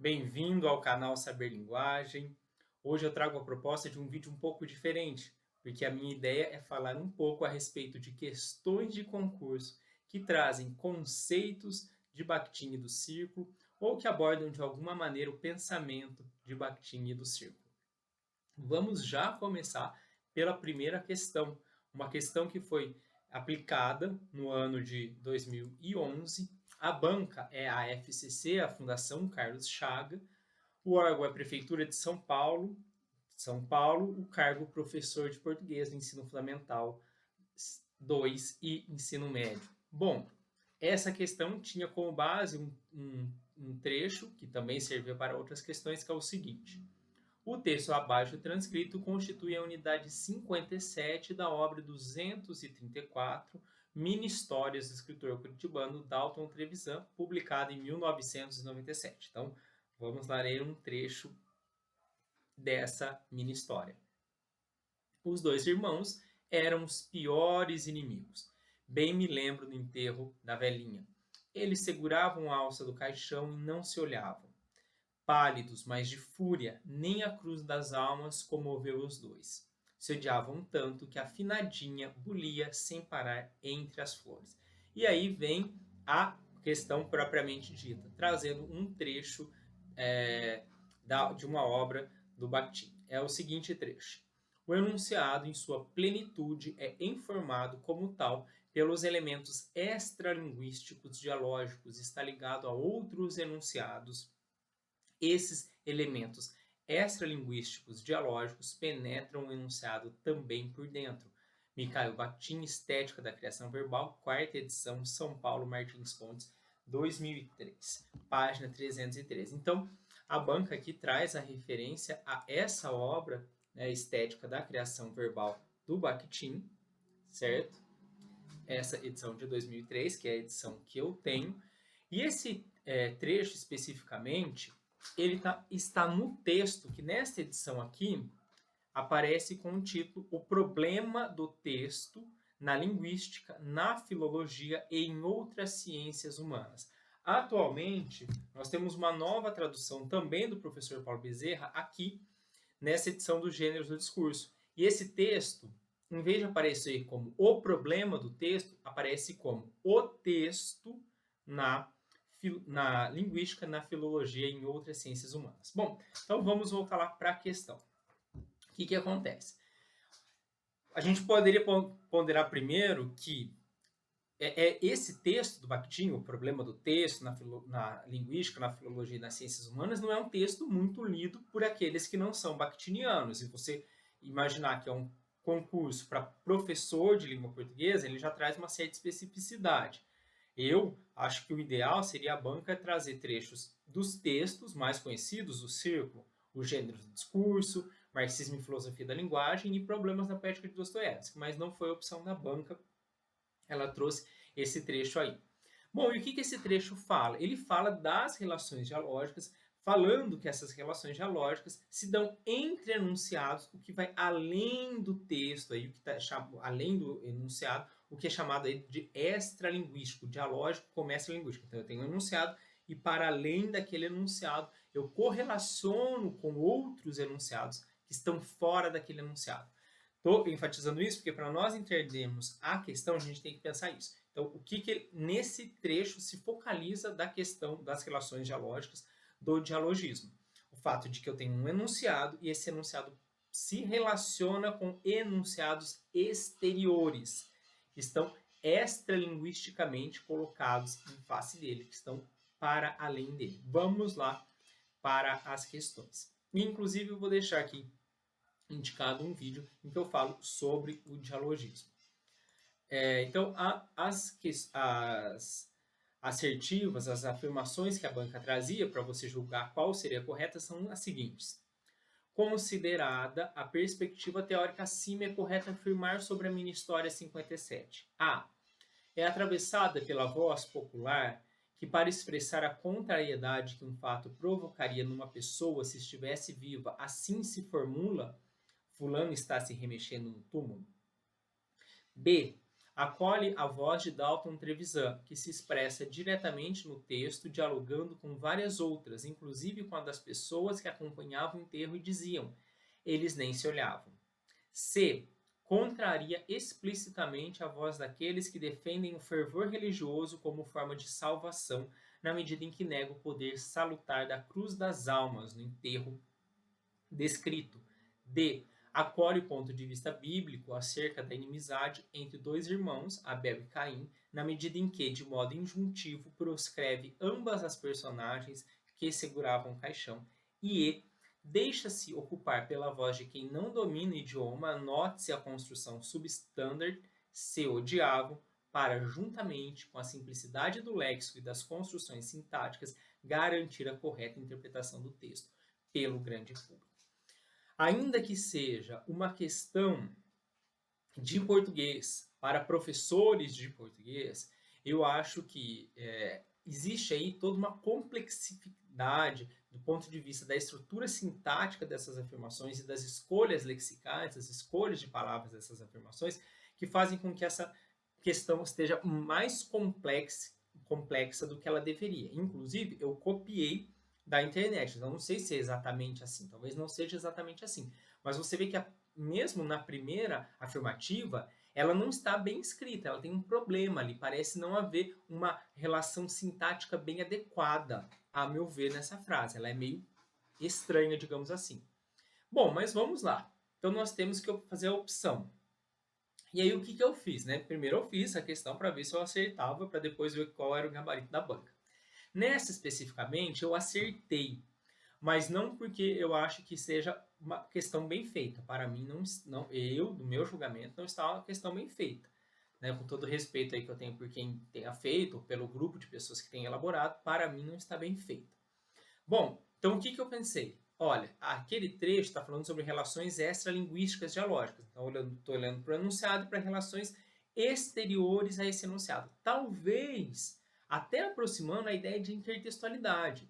Bem-vindo ao canal Saber Linguagem. Hoje eu trago a proposta de um vídeo um pouco diferente, porque a minha ideia é falar um pouco a respeito de questões de concurso que trazem conceitos de Bakhtin e do círculo ou que abordam de alguma maneira o pensamento de Bakhtin e do círculo. Vamos já começar pela primeira questão, uma questão que foi aplicada no ano de 2011. A banca é a FCC, a Fundação Carlos Chaga. O órgão é a Prefeitura de São Paulo, o cargo professor de português no ensino fundamental 2 e ensino médio. Bom, essa questão tinha como base um trecho, que também servia para outras questões, que é o seguinte. O texto abaixo transcrito constitui a unidade 57 da obra 234, Mini-Histórias do escritor curitibano Dalton Trevisan, publicada em 1997. Então, vamos lá ler um trecho dessa mini-história. Os dois irmãos eram os piores inimigos. Bem me lembro do enterro da velhinha. Eles seguravam a alça do caixão e não se olhavam. Pálidos, mas de fúria, nem a cruz das almas comoveu os dois. Se odiavam tanto que a finadinha bulia sem parar entre as flores. E aí vem a questão propriamente dita, trazendo um trecho de uma obra do Bakhtin. É o seguinte trecho. O enunciado, em sua plenitude, é informado como tal pelos elementos extralinguísticos dialógicos, está ligado a outros enunciados. Esses elementos extralinguísticos dialógicos penetram o enunciado também por dentro. Mikhail Bakhtin, Estética da Criação Verbal, quarta edição, São Paulo, Martins Fontes, 2003, página 313. Então, a banca aqui traz a referência a essa obra, né, Estética da Criação Verbal do Bakhtin, certo? Essa edição de 2003, que é a edição que eu tenho. E esse trecho especificamente, ele está no texto, que nesta edição aqui aparece com o título O Problema do Texto na Linguística, na Filologia e em Outras Ciências Humanas. Atualmente, nós temos uma nova tradução também do professor Paulo Bezerra aqui, nessa edição dos Gêneros do Discurso. E esse texto, em vez de aparecer como o problema do texto, aparece como o texto na linguística, na filologia e em outras ciências humanas. Bom, então vamos voltar lá para a questão. O que acontece? A gente poderia ponderar primeiro que esse texto do Bakhtin, o problema do texto na linguística, na filologia e nas ciências humanas, não é um texto muito lido por aqueles que não são bakhtinianos. E você imaginar que é um concurso para professor de língua portuguesa, ele já traz uma certa especificidade. Eu acho que o ideal seria a banca trazer trechos dos textos mais conhecidos, o Círculo, os Gêneros do Discurso, Marxismo e Filosofia da Linguagem e Problemas na Poética de Dostoiévski, mas não foi a opção da banca, ela trouxe esse trecho aí. Bom, e o que esse trecho fala? Ele fala das relações dialógicas, falando que essas relações dialógicas se dão entre enunciados, o que vai além do texto, aí, o que está além do enunciado, o que é chamado aí de extralinguístico, dialógico com extralinguístico. Então eu tenho um enunciado e para além daquele enunciado eu correlaciono com outros enunciados que estão fora daquele enunciado. Estou enfatizando isso porque para nós entendermos a questão a gente tem que pensar isso. Então, o que nesse trecho se focaliza da questão das relações dialógicas do dialogismo? O fato de que eu tenho um enunciado e esse enunciado se relaciona com enunciados exteriores, que estão extralinguisticamente colocados em face dele, que estão para além dele. Vamos lá para as questões. Inclusive, eu vou deixar aqui indicado um vídeo em que eu falo sobre o dialogismo. Então, as assertivas, as afirmações que a banca trazia para você julgar qual seria a correta são as seguintes. Considerada a perspectiva teórica acima, é correto afirmar sobre a mini-história 57. A. É atravessada pela voz popular que, para expressar a contrariedade que um fato provocaria numa pessoa se estivesse viva, assim se formula: fulano está se remexendo no túmulo. B. acolhe a voz de Dalton Trevisan, que se expressa diretamente no texto, dialogando com várias outras, inclusive com a das pessoas que acompanhavam o enterro e diziam: eles nem se olhavam. C. Contraria explicitamente a voz daqueles que defendem o fervor religioso como forma de salvação, na medida em que nega o poder salutar da cruz das almas no enterro descrito. D. Acolhe o ponto de vista bíblico acerca da inimizade entre dois irmãos, Abel e Caim, na medida em que, de modo injuntivo, proscreve ambas as personagens que seguravam o caixão. E E. Deixa-se ocupar pela voz de quem não domina o idioma, note-se a construção substandard, se odiavam, para, juntamente com a simplicidade do léxico e das construções sintáticas, garantir a correta interpretação do texto pelo grande público. Ainda que seja uma questão de português para professores de português, eu acho que existe aí toda uma complexidade do ponto de vista da estrutura sintática dessas afirmações e das escolhas lexicais, das escolhas de palavras dessas afirmações, que fazem com que essa questão esteja mais complexa do que ela deveria. Inclusive, eu copiei da internet, então não sei se é exatamente assim, talvez não seja exatamente assim, mas você vê que mesmo na primeira afirmativa, ela não está bem escrita, ela tem um problema ali, parece não haver uma relação sintática bem adequada, a meu ver, nessa frase. Ela é meio estranha, digamos assim. Bom, mas vamos lá. Então nós temos que fazer a opção. E aí o que eu fiz, né? Primeiro eu fiz a questão para ver se eu acertava, para depois ver qual era o gabarito da banca. Nessa especificamente eu acertei, mas não porque eu acho que seja uma questão bem feita. Para mim, do meu julgamento, não está uma questão bem feita. Né? Com todo o respeito aí que eu tenho por quem tenha feito, ou pelo grupo de pessoas que tenham elaborado, para mim não está bem feita. Bom, então o que eu pensei? Olha, aquele trecho está falando sobre relações extralinguísticas dialógicas. Então, estou olhando para o enunciado e para relações exteriores a esse enunciado. Talvez até aproximando a ideia de intertextualidade,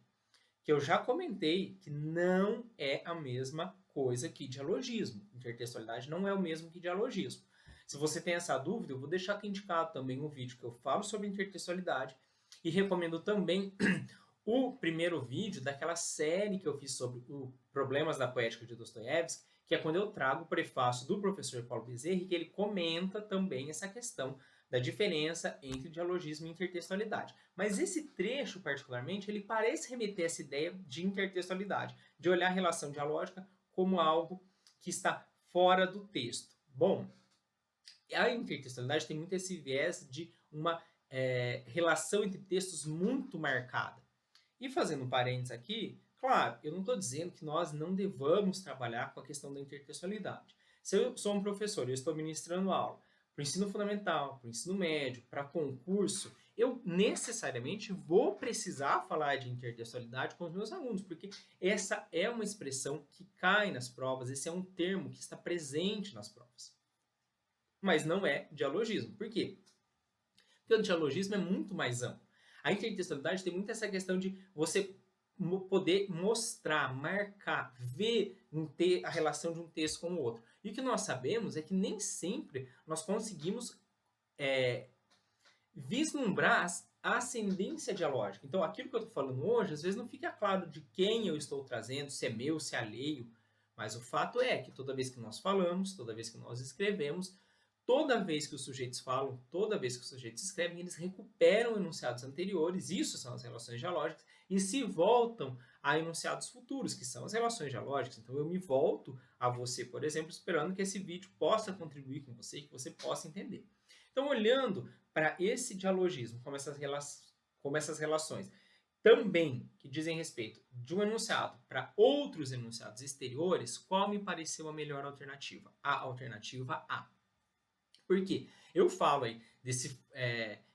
que eu já comentei que não é a mesma coisa que dialogismo. Intertextualidade não é o mesmo que dialogismo. Se você tem essa dúvida, eu vou deixar aqui indicado também um vídeo que eu falo sobre intertextualidade e recomendo também o primeiro vídeo daquela série que eu fiz sobre os problemas da poética de Dostoiévski, que é quando eu trago o prefácio do professor Paulo Bezerra, que ele comenta também essa questão da diferença entre dialogismo e intertextualidade. Mas esse trecho, particularmente, ele parece remeter a essa ideia de intertextualidade, de olhar a relação dialógica como algo que está fora do texto. Bom, a intertextualidade tem muito esse viés de uma relação entre textos muito marcada. E fazendo um parênteses aqui, claro, eu não estou dizendo que nós não devamos trabalhar com a questão da intertextualidade. Se eu sou um professor e estou ministrando aula para o ensino fundamental, para o ensino médio, para concurso, eu necessariamente vou precisar falar de intertextualidade com os meus alunos, porque essa é uma expressão que cai nas provas, esse é um termo que está presente nas provas. Mas não é dialogismo. Por quê? Porque o dialogismo é muito mais amplo. A intertextualidade tem muito essa questão de você poder mostrar, marcar, ver a relação de um texto com o outro. E o que nós sabemos é que nem sempre nós conseguimos vislumbrar a ascendência dialógica. Então, aquilo que eu estou falando hoje, às vezes não fica claro de quem eu estou trazendo, se é meu, se é alheio. Mas o fato é que toda vez que nós falamos, toda vez que nós escrevemos, toda vez que os sujeitos falam, toda vez que os sujeitos escrevem, eles recuperam enunciados anteriores, isso são as relações dialógicas, e se voltam a enunciados futuros, que são as relações dialógicas. Então eu me volto a você, por exemplo, esperando que esse vídeo possa contribuir com você e que você possa entender. Então, olhando para esse dialogismo, como essas relações também que dizem respeito de um enunciado para outros enunciados exteriores, qual me pareceu a melhor alternativa? A alternativa A. Por quê? Eu falo aí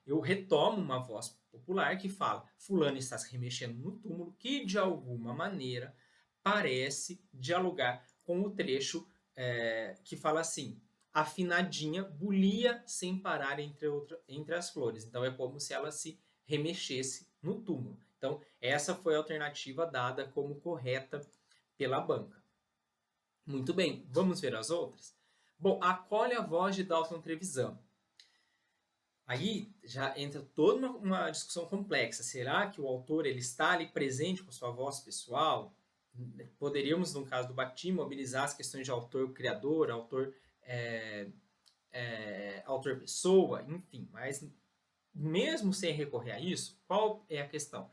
eu retomo uma voz popular que fala: fulano está se remexendo no túmulo, que de alguma maneira parece dialogar com o trecho que fala assim: afinadinha bulia sem parar entre as flores. Então é como se ela se remexesse no túmulo. Então essa foi a alternativa dada como correta pela banca. Muito bem, vamos ver as outras? Bom, acolhe a voz de Dalton Trevisan. Aí já entra toda uma discussão complexa. Será que o autor ele está ali presente com sua voz pessoal? Poderíamos, no caso do Bakhtin, mobilizar as questões de autor-criador, é, autor-pessoa, enfim. Mas mesmo sem recorrer a isso, qual é a questão?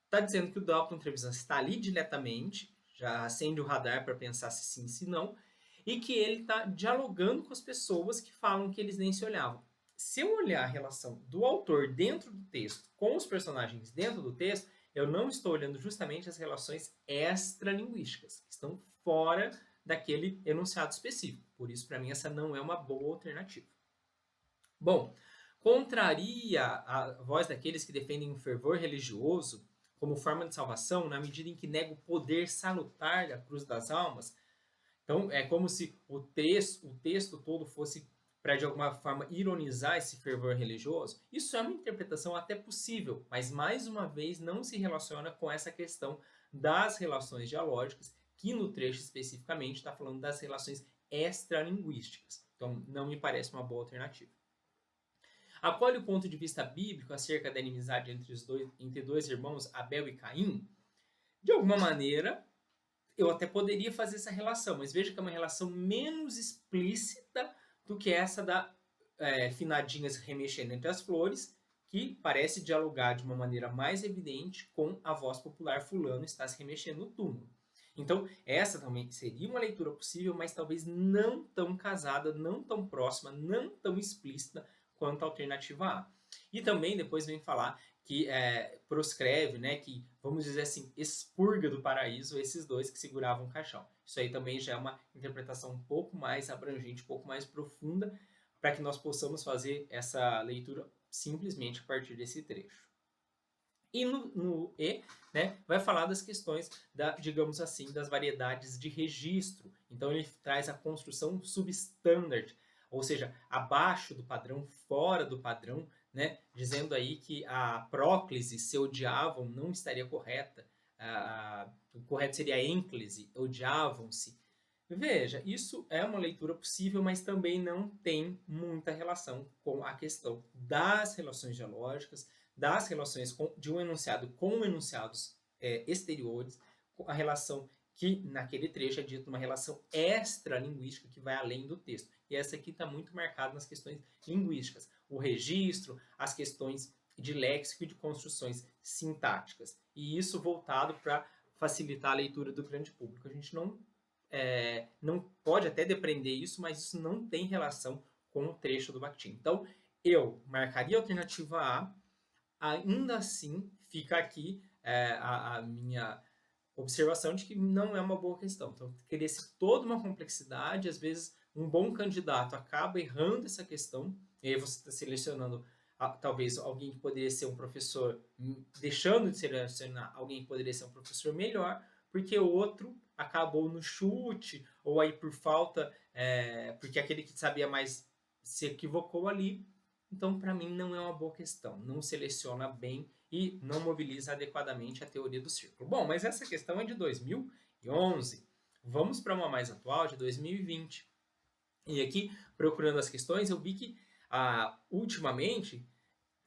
Está dizendo que o Dalton Trevisan está ali diretamente, já acende o radar para pensar se sim, se não, e que ele está dialogando com as pessoas que falam que eles nem se olhavam. Se eu olhar a relação do autor dentro do texto com os personagens dentro do texto, eu não estou olhando justamente as relações extralinguísticas, que estão fora daquele enunciado específico. Por isso, para mim, essa não é uma boa alternativa. Bom, contraria a voz daqueles que defendem o fervor religioso como forma de salvação, na medida em que nega o poder salutar da cruz das almas. Então, é como se o texto todo fosse para, de alguma forma, ironizar esse fervor religioso. Isso é uma interpretação até possível, mas, mais uma vez, não se relaciona com essa questão das relações dialógicas, que no trecho especificamente está falando das relações extralinguísticas. Então, não me parece uma boa alternativa. Acolhe o ponto de vista bíblico acerca da inimizade entre dois irmãos, Abel e Caim? De alguma maneira, eu até poderia fazer essa relação, mas veja que é uma relação menos explícita do que essa da finadinhas remexendo entre as flores, que parece dialogar de uma maneira mais evidente com a voz popular fulano está se remexendo no túmulo. Então, essa também seria uma leitura possível, mas talvez não tão casada, não tão próxima, não tão explícita quanto a alternativa A. E também depois vem falar que proscreve, né, que, vamos dizer assim, expurga do paraíso esses dois que seguravam o caixão. Isso aí também já é uma interpretação um pouco mais abrangente, um pouco mais profunda, para que nós possamos fazer essa leitura simplesmente a partir desse trecho. E no E, né, vai falar das questões, digamos assim, das variedades de registro. Então ele traz a construção substandard, ou seja, abaixo do padrão, fora do padrão, né, dizendo aí que a próclise, se odiavam, não estaria correta. O correto seria a ênclise, odiavam-se. Veja, isso é uma leitura possível, mas também não tem muita relação com a questão das relações dialógicas, das relações de um enunciado com enunciados exteriores, a relação que naquele trecho é dito uma relação extralinguística que vai além do texto. E essa aqui está muito marcada nas questões linguísticas. O registro, as questões de léxico e de construções sintáticas. E isso voltado para facilitar a leitura do grande público. A gente não pode até depreender isso, mas isso não tem relação com o trecho do Bakhtin. Então, eu marcaria a alternativa A, ainda assim fica aqui a minha observação de que não é uma boa questão. Então, cria-se toda uma complexidade, às vezes um bom candidato acaba errando essa questão, e aí você está selecionando talvez alguém que poderia ser um professor, deixando de selecionar alguém que poderia ser um professor melhor, porque o outro acabou no chute, ou aí por falta, porque aquele que sabia mais se equivocou ali. Então, para mim, não é uma boa questão. Não seleciona bem e não mobiliza adequadamente a teoria do círculo. Bom, mas essa questão é de 2011. Vamos para uma mais atual, de 2020. E aqui, procurando as questões, eu vi que ultimamente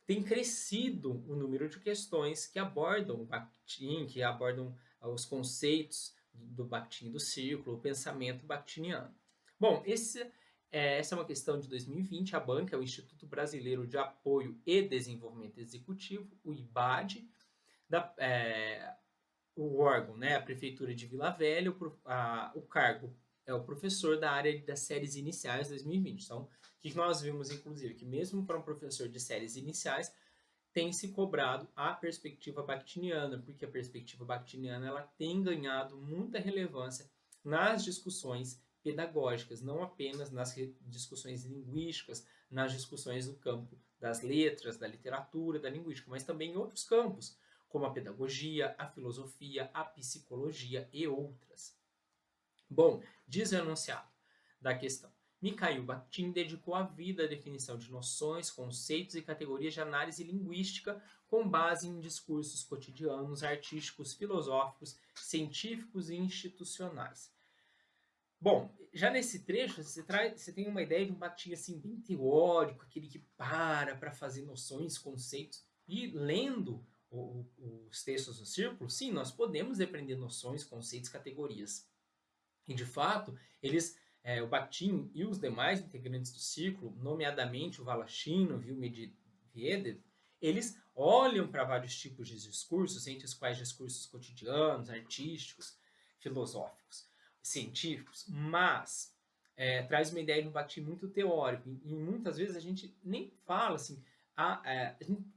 tem crescido o número de questões que abordam o Bakhtin, que abordam os conceitos do Bakhtin do círculo, o pensamento bakhtiniano. Bom, essa é uma questão de 2020. A banca é o Instituto Brasileiro de Apoio e Desenvolvimento Executivo, o IBAD, o órgão, né, a Prefeitura de Vila Velha, o cargo é o professor da área das séries iniciais 2020. Então, o que nós vimos, inclusive, que mesmo para um professor de séries iniciais, tem se cobrado a perspectiva bakhtiniana, porque a perspectiva bakhtiniana ela tem ganhado muita relevância nas discussões pedagógicas, não apenas nas discussões linguísticas, nas discussões do campo das letras, da literatura, da linguística, mas também em outros campos, como a pedagogia, a filosofia, a psicologia e outras. Bom, diz o enunciado da questão. Mikhail Bakhtin dedicou a vida à definição de noções, conceitos e categorias de análise linguística com base em discursos cotidianos, artísticos, filosóficos, científicos e institucionais. Bom, já nesse trecho você tem uma ideia de um Bakhtin assim bem teórico, aquele que para fazer noções, conceitos. E lendo os textos do círculo, sim, nós podemos aprender noções, conceitos, categorias. E de fato, o Bakhtin e os demais integrantes do círculo, nomeadamente o Valachino e o Medvedev, eles olham para vários tipos de discursos, entre os quais discursos cotidianos, artísticos, filosóficos, científicos, mas traz uma ideia de um Bakhtin muito teórico. E muitas vezes a gente nem fala assim,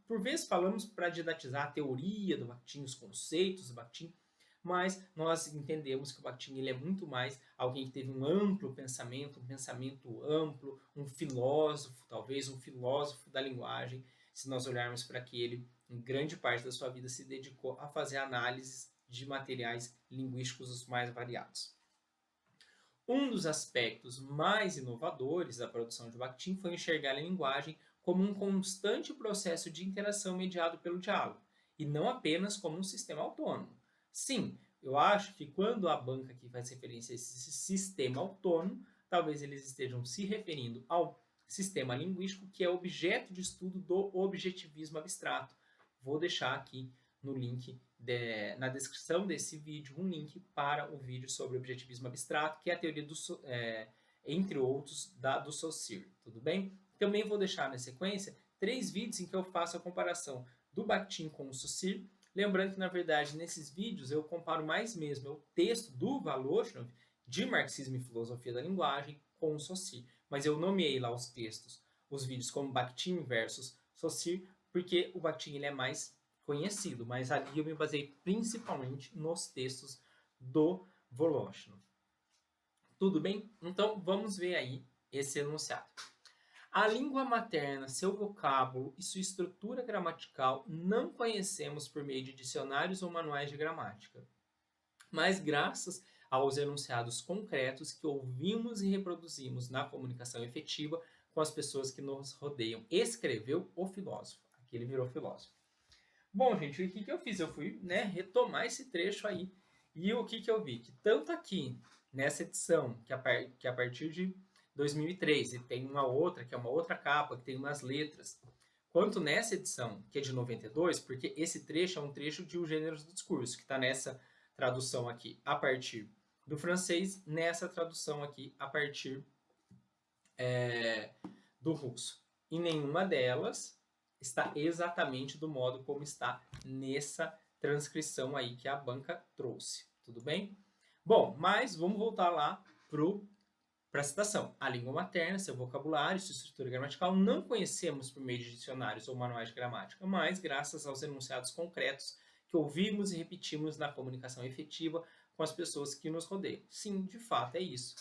por vezes falamos para didatizar a teoria do Bakhtin, os conceitos do Bakhtin, mas nós entendemos que o Bakhtin ele é muito mais alguém que teve um amplo pensamento, um pensamento amplo, um filósofo, talvez um filósofo da linguagem, se nós olharmos para que ele, em grande parte da sua vida, se dedicou a fazer análises de materiais linguísticos os mais variados. Um dos aspectos mais inovadores da produção de Bakhtin foi enxergar a linguagem como um constante processo de interação mediado pelo diálogo, e não apenas como um sistema autônomo. Sim, eu acho que quando a banca aqui faz referência a esse sistema autônomo, talvez eles estejam se referindo ao sistema linguístico, que é objeto de estudo do objetivismo abstrato. Vou deixar aqui no link, na descrição desse vídeo, um link para o vídeo sobre objetivismo abstrato, que é a teoria entre outros, do Saussure, tudo bem? Também vou deixar na sequência 3 vídeos em que eu faço a comparação do Bakhtin com o Saussure. Lembrando que, na verdade, nesses vídeos eu comparo mais mesmo o texto do Voloshinov, de Marxismo e Filosofia da Linguagem, com o Saussure. Mas eu nomeei lá os textos, os vídeos como Bakhtin versus Saussure, porque o Bakhtin ele é mais conhecido, mas ali eu me baseei principalmente nos textos do Voloshinov. Tudo bem? Então, vamos ver aí esse enunciado. A língua materna, seu vocábulo e sua estrutura gramatical não conhecemos por meio de dicionários ou manuais de gramática, mas graças aos enunciados concretos que ouvimos e reproduzimos na comunicação efetiva com as pessoas que nos rodeiam. Escreveu o filósofo. Aqui ele virou filósofo. Bom, gente, o que eu fiz? Eu fui retomar esse trecho aí. E o que eu vi? Que tanto aqui, nessa edição, que a partir de 2003, e tem uma outra, que é uma outra capa, que tem umas letras, quanto nessa edição, que é de 92, porque esse trecho é um trecho de Os Gêneros do Discurso, que está nessa tradução aqui a partir do francês, nessa tradução aqui a partir do russo. E nenhuma delas está exatamente do modo como está nessa transcrição aí que a banca trouxe. Tudo bem? Bom, mas vamos voltar lá para a citação. A língua materna, seu vocabulário, sua estrutura gramatical, não conhecemos por meio de dicionários ou manuais de gramática, mas graças aos enunciados concretos que ouvimos e repetimos na comunicação efetiva com as pessoas que nos rodeiam. Sim, de fato, é isso.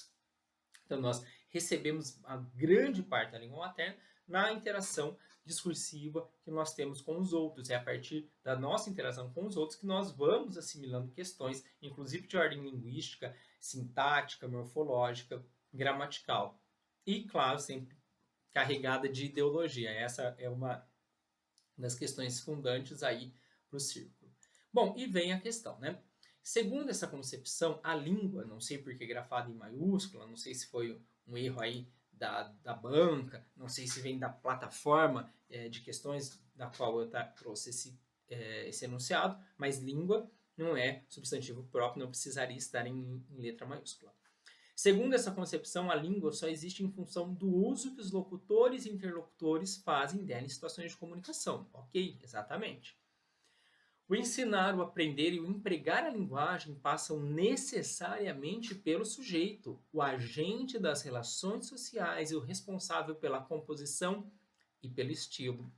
Então, nós recebemos a grande parte da língua materna na interação discursiva que nós temos com os outros. É a partir da nossa interação com os outros que nós vamos assimilando questões, inclusive de ordem linguística, sintática, morfológica, gramatical. E, claro, sempre carregada de ideologia. Essa é uma das questões fundantes aí para o círculo. Bom, e vem a questão, né? Segundo essa concepção, a língua, não sei por que grafada em maiúscula, não sei se foi um erro aí da banca, não sei se vem da plataforma de questões da qual eu trouxe esse enunciado, mas língua não é substantivo próprio, não precisaria estar em letra maiúscula. Segundo essa concepção, a língua só existe em função do uso que os locutores e interlocutores fazem dela em situações de comunicação. Ok, exatamente. O ensinar, o aprender e o empregar a linguagem passam necessariamente pelo sujeito, o agente das relações sociais e o responsável pela composição e pelo estilo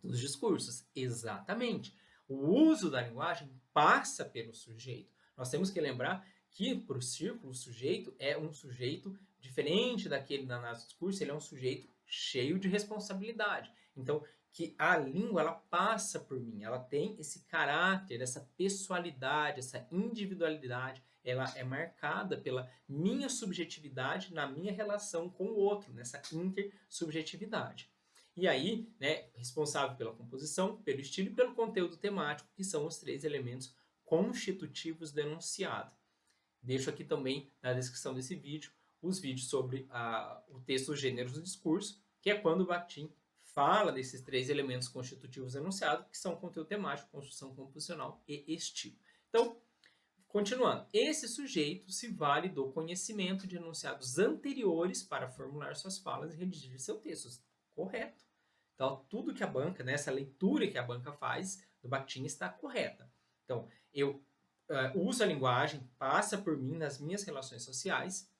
dos discursos. Exatamente. O uso da linguagem passa pelo sujeito. Nós temos que lembrar que, para o círculo, o sujeito é um sujeito diferente daquele da análise do discurso, ele é um sujeito cheio de responsabilidade. Então, que a língua ela passa por mim, ela tem esse caráter, essa pessoalidade, essa individualidade, ela é marcada pela minha subjetividade na minha relação com o outro, nessa intersubjetividade. E aí, responsável pela composição, pelo estilo e pelo conteúdo temático, que são os 3 elementos constitutivos do enunciado. Deixo aqui também na descrição desse vídeo os vídeos sobre o texto Os Gêneros do Discurso, que é quando o Bakhtin fala desses 3 elementos constitutivos enunciados, que são conteúdo temático, construção composicional e estilo. Então, continuando, esse sujeito se vale do conhecimento de enunciados anteriores para formular suas falas e redigir seu texto. Correto. Então, tudo que a banca, né, essa leitura que a banca faz do Bakhtin está correta. Então, eu uso a linguagem, passa por mim nas minhas relações sociais,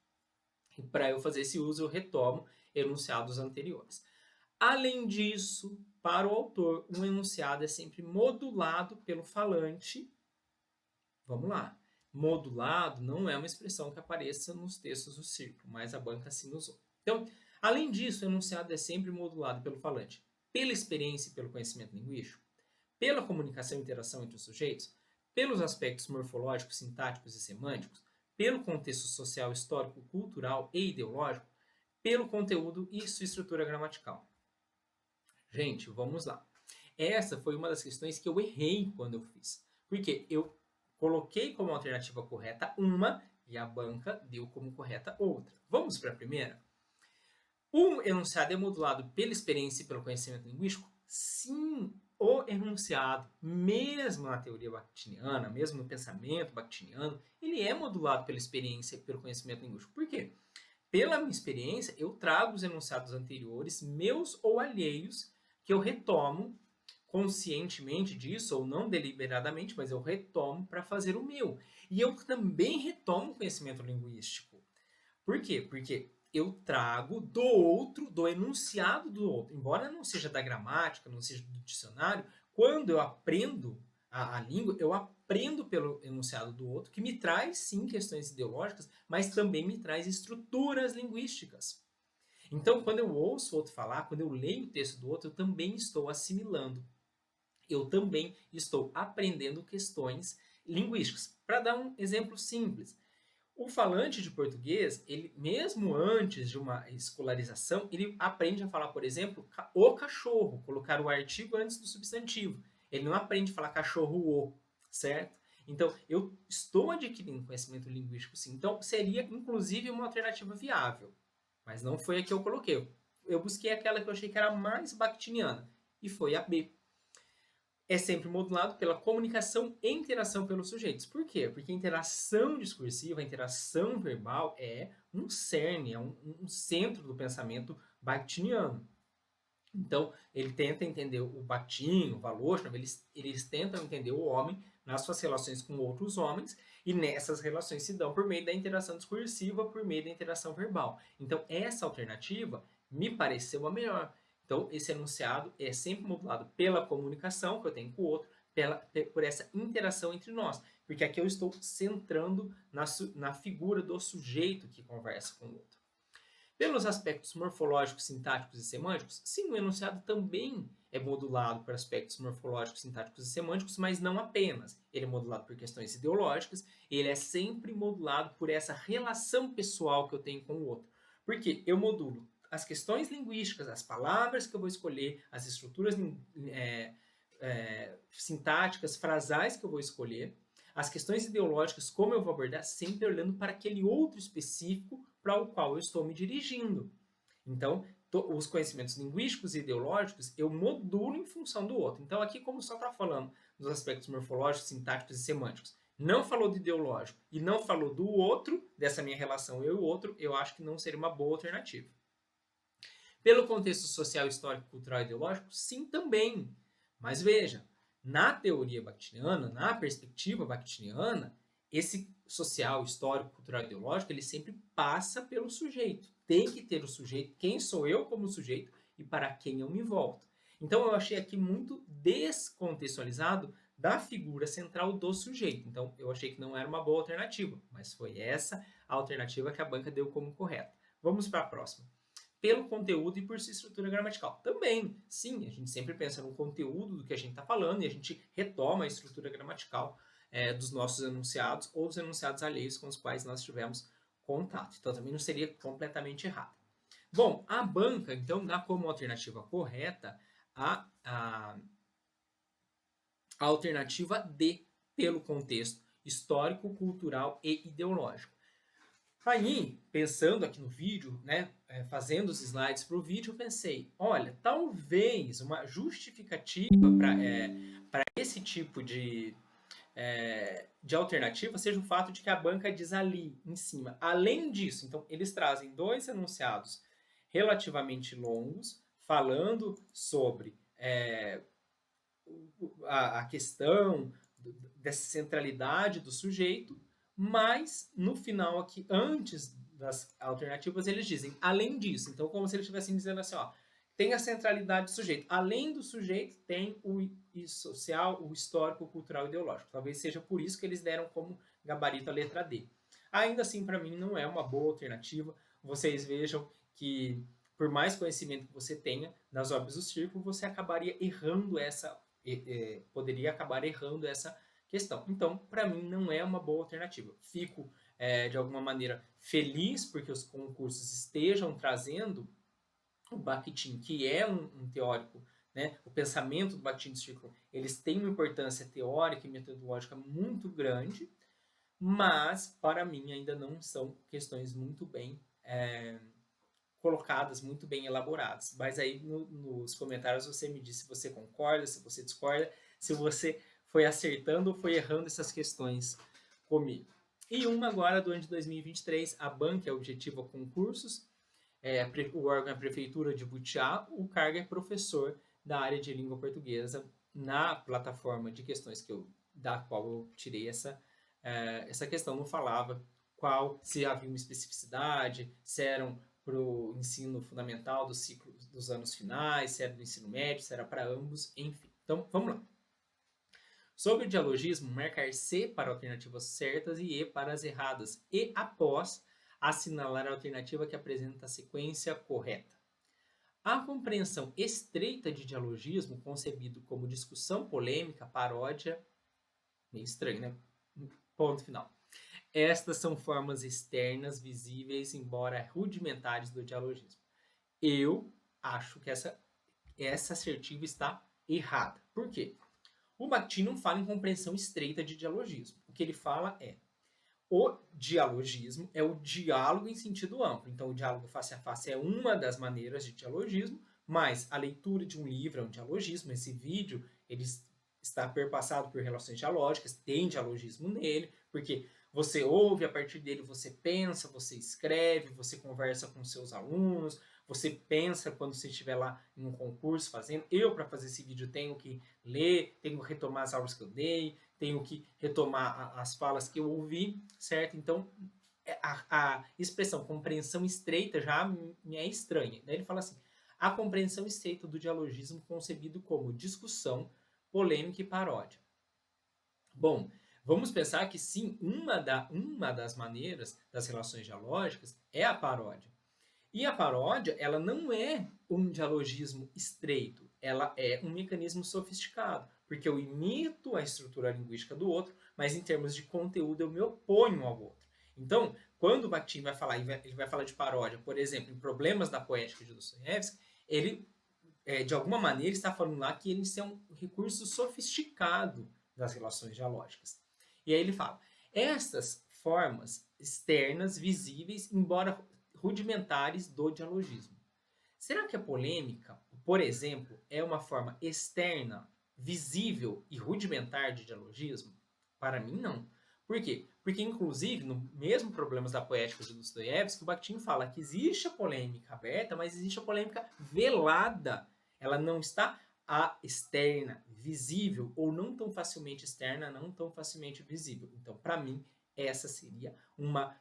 e para eu fazer esse uso eu retomo enunciados anteriores. Além disso, para o autor, um enunciado é sempre modulado pelo falante. Vamos lá. Modulado não é uma expressão que apareça nos textos do círculo, mas a banca assim usou. Então, além disso, o enunciado é sempre modulado pelo falante, pela experiência e pelo conhecimento linguístico, pela comunicação e interação entre os sujeitos, pelos aspectos morfológicos, sintáticos e semânticos, pelo contexto social, histórico, cultural e ideológico, pelo conteúdo e sua estrutura gramatical. Gente, vamos lá. Essa foi uma das questões que eu errei quando eu fiz. Porque eu coloquei como alternativa correta uma e a banca deu como correta outra. Vamos para a primeira? O enunciado é modulado pela experiência e pelo conhecimento linguístico? Sim, o enunciado, mesmo na teoria bakhtiniana, mesmo no pensamento bakhtiniano, ele é modulado pela experiência e pelo conhecimento linguístico. Por quê? Pela minha experiência, eu trago os enunciados anteriores, meus ou alheios, que eu retomo conscientemente disso, ou não deliberadamente, mas eu retomo para fazer o meu. E eu também retomo o conhecimento linguístico. Por quê? Porque eu trago do outro, do enunciado do outro. Embora não seja da gramática, não seja do dicionário, quando eu aprendo a língua, eu aprendo pelo enunciado do outro, que me traz, sim, questões ideológicas, mas também me traz estruturas linguísticas. Então, quando eu ouço o outro falar, quando eu leio o texto do outro, eu também estou assimilando. Eu também estou aprendendo questões linguísticas. Para dar um exemplo simples, o falante de português, ele mesmo antes de uma escolarização, ele aprende a falar, por exemplo, o cachorro, colocar o artigo antes do substantivo. Ele não aprende a falar cachorro o, certo? Então, eu estou adquirindo conhecimento linguístico, sim. Então, seria, inclusive, uma alternativa viável. Mas não foi a que eu coloquei. Eu busquei aquela que eu achei que era mais bakhtiniana, e foi a B. É sempre modulado pela comunicação e interação pelos sujeitos. Por quê? Porque a interação discursiva, a interação verbal é um cerne, é um centro do pensamento bakhtiniano. Então, ele tenta entender o Bakhtin, o Voloshin, eles tentam entender o homem nas suas relações com outros homens, e nessas relações se dão por meio da interação discursiva, por meio da interação verbal. Então, essa alternativa me pareceu a melhor. Então, esse enunciado é sempre modulado pela comunicação que eu tenho com o outro, por essa interação entre nós. Porque aqui eu estou centrando na figura do sujeito que conversa com o outro. Pelos aspectos morfológicos, sintáticos e semânticos, sim, o enunciado também é modulado por aspectos morfológicos, sintáticos e semânticos, mas não apenas. Ele é modulado por questões ideológicas, ele é sempre modulado por essa relação pessoal que eu tenho com o outro. Porque eu modulo as questões linguísticas, as palavras que eu vou escolher, as estruturas sintáticas, frasais que eu vou escolher, as questões ideológicas, como eu vou abordar, sempre olhando para aquele outro específico para o qual eu estou me dirigindo. Então, os conhecimentos linguísticos e ideológicos eu modulo em função do outro. Então, aqui, como só está falando dos aspectos morfológicos, sintáticos e semânticos, não falou do ideológico e não falou do outro, dessa minha relação eu e o outro, eu acho que não seria uma boa alternativa. Pelo contexto social, histórico, cultural e ideológico, sim também. Mas veja, na teoria bakhtiniana, na perspectiva bakhtiniana, esse social, histórico, cultural e ideológico, ele sempre passa pelo sujeito. Tem que ter o sujeito, quem sou eu como sujeito e para quem eu me volto. Então eu achei aqui muito descontextualizado da figura central do sujeito. Então eu achei que não era uma boa alternativa, mas foi essa a alternativa que a banca deu como correta. Vamos para a próxima. Pelo conteúdo e por sua estrutura gramatical. Também, sim, a gente sempre pensa no conteúdo do que a gente está falando e a gente retoma a estrutura gramatical dos nossos enunciados ou dos enunciados alheios com os quais nós tivemos contato. Então, também não seria completamente errado. Bom, a banca, então, dá como alternativa correta a alternativa D, pelo contexto histórico, cultural e ideológico. Aí, pensando aqui no vídeo, né, fazendo os slides para o vídeo, eu pensei, olha, talvez uma justificativa para esse tipo de alternativa seja o fato de que a banca diz ali em cima. Além disso, então, eles trazem dois enunciados relativamente longos, falando sobre a questão dessa centralidade do sujeito, mas no final aqui, antes das alternativas, eles dizem além disso. Então, como se eles estivessem dizendo assim, ó, tem a centralidade do sujeito. Além do sujeito, tem o social, o histórico, o cultural e ideológico. Talvez seja por isso que eles deram como gabarito a letra D. Ainda assim, para mim, não é uma boa alternativa. Vocês vejam que, por mais conhecimento que você tenha nas obras do círculo, você acabaria errando poderia acabar errando essa questão. Então, para mim, não é uma boa alternativa. Fico, de alguma maneira, feliz porque os concursos estejam trazendo o Bakhtin, que é um teórico, né? O pensamento do Bakhtin de círculo, eles têm uma importância teórica e metodológica muito grande, mas, para mim, ainda não são questões muito bem colocadas, muito bem elaboradas. Mas aí nos comentários você me diz se você concorda, se você discorda, se você foi acertando ou foi errando essas questões comigo. E uma agora do ano de 2023, a banca é objetiva concursos, o órgão é a Prefeitura de Butiá, o cargo é professor da área de língua portuguesa na plataforma de questões da qual eu tirei essa questão. Não falava se havia uma especificidade, se eram para o ensino fundamental do ciclo dos anos finais, se era do ensino médio, se era para ambos, enfim. Então, vamos lá. Sobre o dialogismo, marcar C para alternativas certas e E para as erradas, e após assinalar a alternativa que apresenta a sequência correta. A compreensão estreita de dialogismo, concebido como discussão polêmica, paródia, meio estranho, né? Ponto final. Estas são formas externas, visíveis, embora rudimentares, do dialogismo. Eu acho que essa assertiva está errada. Por quê? O Bakhtin não fala em compreensão estreita de dialogismo. O que ele fala é o dialogismo é o diálogo em sentido amplo. Então, o diálogo face a face é uma das maneiras de dialogismo, mas a leitura de um livro é um dialogismo. Esse vídeo ele está perpassado por relações dialógicas, tem dialogismo nele, porque você ouve, a partir dele você pensa, você escreve, você conversa com seus alunos, você pensa quando você estiver lá em um concurso fazendo. Eu, para fazer esse vídeo, tenho que ler, tenho que retomar as aulas que eu dei, tenho que retomar as falas que eu ouvi, certo? Então, a expressão compreensão estreita já me é estranha. Daí ele fala assim, a compreensão estreita do dialogismo concebido como discussão, polêmica e paródia. Bom, vamos pensar que sim, uma das maneiras das relações dialógicas é a paródia. E a paródia, ela não é um dialogismo estreito, ela é um mecanismo sofisticado, porque eu imito a estrutura linguística do outro, mas em termos de conteúdo eu me oponho ao outro. Então, quando o Bakhtin vai falar, ele vai falar de paródia, por exemplo, em Problemas da Poética de Dostoiévski, ele, de alguma maneira, está falando lá que ele é um recurso sofisticado das relações dialógicas. E aí ele fala, estas formas externas, visíveis, embora rudimentares do dialogismo. Será que a polêmica, por exemplo, é uma forma externa, visível e rudimentar de dialogismo? Para mim, não. Por quê? Porque, inclusive, no mesmo Problemas da Poética de Dostoiévski, o Bakhtin fala que existe a polêmica aberta, mas existe a polêmica velada. Ela não está externa, visível, ou não tão facilmente externa, não tão facilmente visível. Então, para mim, essa seria uma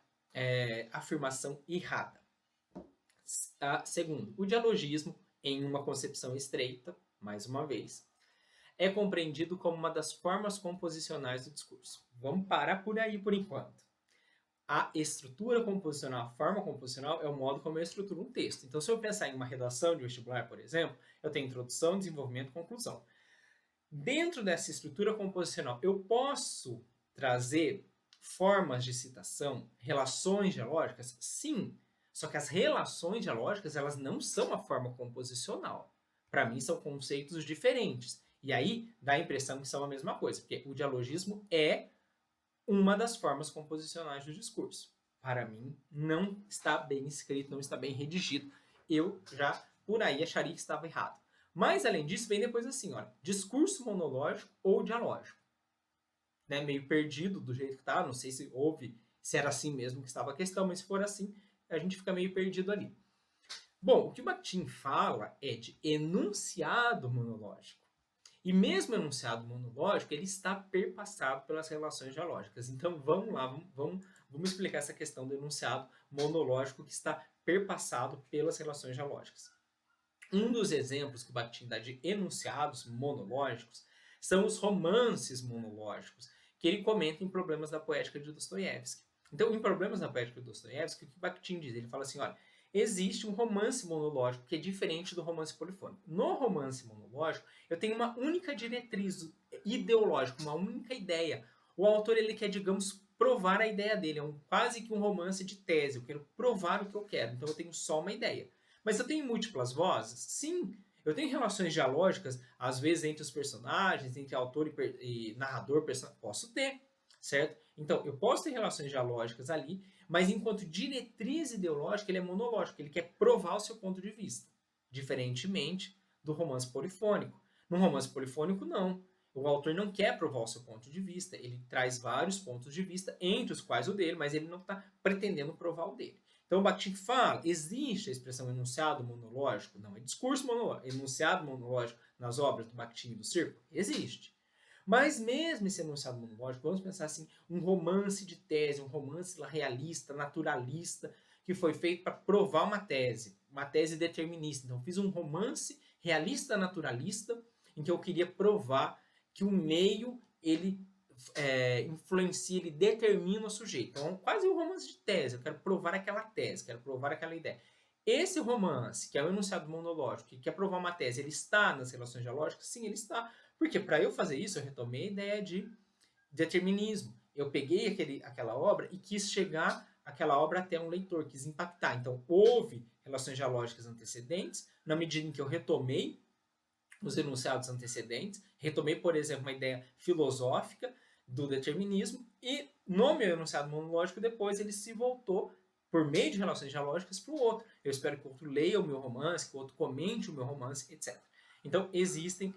afirmação errada. Segundo, o dialogismo, em uma concepção estreita, mais uma vez, é compreendido como uma das formas composicionais do discurso. Vamos parar por aí por enquanto. A estrutura composicional, a forma composicional, é o modo como eu estruturo um texto. Então, se eu pensar em uma redação de vestibular, por exemplo, eu tenho introdução, desenvolvimento e conclusão. Dentro dessa estrutura composicional, eu posso trazer formas de citação, relações dialógicas? Sim. Só que as relações dialógicas, elas não são a forma composicional. Para mim, são conceitos diferentes. E aí, dá a impressão que são a mesma coisa, porque o dialogismo é uma das formas composicionais do discurso. Para mim, não está bem escrito, não está bem redigido. Eu já, por aí, acharia que estava errado. Mas, além disso, vem depois assim, olha, discurso monológico ou dialógico. Né, meio perdido do jeito que está, não sei se era assim mesmo que estava a questão, mas se for assim, a gente fica meio perdido ali. Bom, o que Bakhtin fala é de enunciado monológico. E mesmo o enunciado monológico, ele está perpassado pelas relações dialógicas. Então, vamos lá, vamos explicar essa questão do enunciado monológico que está perpassado pelas relações dialógicas. Um dos exemplos que Bakhtin dá de enunciados monológicos são os romances monológicos, que ele comenta em Problemas da Poética de Dostoiévski. Então, em Problemas da Poética de Dostoiévski, o que Bakhtin diz? Ele fala assim, olha, existe um romance monológico que é diferente do romance polifônico. No romance monológico, eu tenho uma única diretriz ideológica, uma única ideia. O autor, ele quer, digamos, provar a ideia dele. É quase que um romance de tese. Eu quero provar o que eu quero. Então, eu tenho só uma ideia. Mas eu tenho múltiplas vozes? Sim. Eu tenho relações dialógicas, às vezes, entre os personagens, entre autor e narrador. Posso ter, certo? Então, eu posso ter relações dialógicas ali, mas enquanto diretriz ideológica, ele é monológico. Ele quer provar o seu ponto de vista. Diferentemente do romance polifônico. No romance polifônico, não. O autor não quer provar o seu ponto de vista. Ele traz vários pontos de vista, entre os quais o dele, mas ele não está pretendendo provar o dele. Então, o Bakhtin fala, existe a expressão enunciado monológico? Não, é discurso monológico. Enunciado monológico nas obras do Bakhtin e do Círculo? Existe. Mas mesmo esse enunciado monológico, vamos pensar assim, um romance de tese, um romance realista, naturalista, que foi feito para provar uma tese determinista. Então, eu fiz um romance realista naturalista, em que eu queria provar que o meio, ele influencia, ele determina o sujeito. Então, quase um romance de tese. Eu quero provar aquela tese, quero provar aquela ideia. Esse romance, que é o enunciado monológico, que quer provar uma tese, ele está nas relações dialógicas? Sim, ele está. Porque para eu fazer isso, eu retomei a ideia de determinismo. Eu peguei aquela obra e quis chegar aquela obra até um leitor, quis impactar. Então, houve relações dialógicas antecedentes, na medida em que eu retomei os enunciados antecedentes, retomei, por exemplo, uma ideia filosófica do determinismo, e no meu enunciado monológico, depois ele se voltou, por meio de relações dialógicas, para o outro. Eu espero que o outro leia o meu romance, que o outro comente o meu romance, etc. Então, existem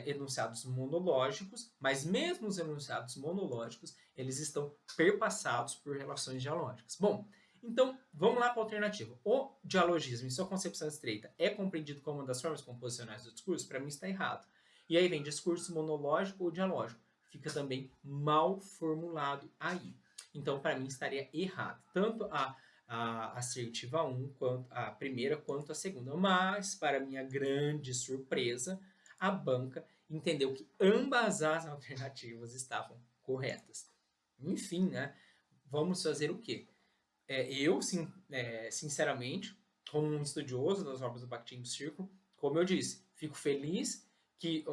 enunciados monológicos, mas mesmo os enunciados monológicos, eles estão perpassados por relações dialógicas. Bom, então, vamos lá para a alternativa. O dialogismo, em sua concepção estreita, é compreendido como uma das formas composicionais do discurso? Para mim está errado. E aí vem discurso monológico ou dialógico. Fica também mal formulado aí. Então, para mim, estaria errado. Tanto a assertiva 1, quanto a primeira, quanto a segunda. Mas, para minha grande surpresa, a banca entendeu que ambas as alternativas estavam corretas. Enfim, né? Vamos fazer o quê? Eu, sinceramente, como um estudioso das obras do Bakhtin do Círculo, como eu disse, fico feliz que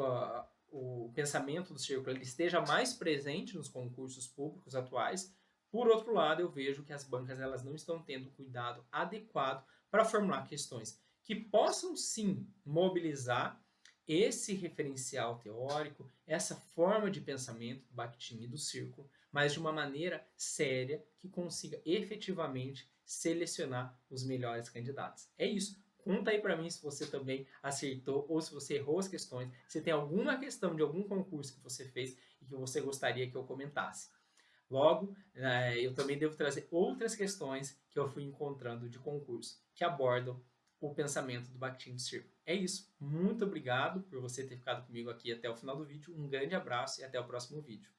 o pensamento do Círculo ele esteja mais presente nos concursos públicos atuais. Por outro lado, eu vejo que as bancas elas não estão tendo cuidado adequado para formular questões que possam, sim, mobilizar esse referencial teórico, essa forma de pensamento do Bakhtin e do Círculo, mas de uma maneira séria que consiga efetivamente selecionar os melhores candidatos. É isso. Conta aí para mim se você também acertou ou se você errou as questões, se tem alguma questão de algum concurso que você fez e que você gostaria que eu comentasse. Logo, eu também devo trazer outras questões que eu fui encontrando de concurso que abordam o pensamento do Bakhtin do Círculo. É isso. Muito obrigado por você ter ficado comigo aqui até o final do vídeo. Um grande abraço e até o próximo vídeo.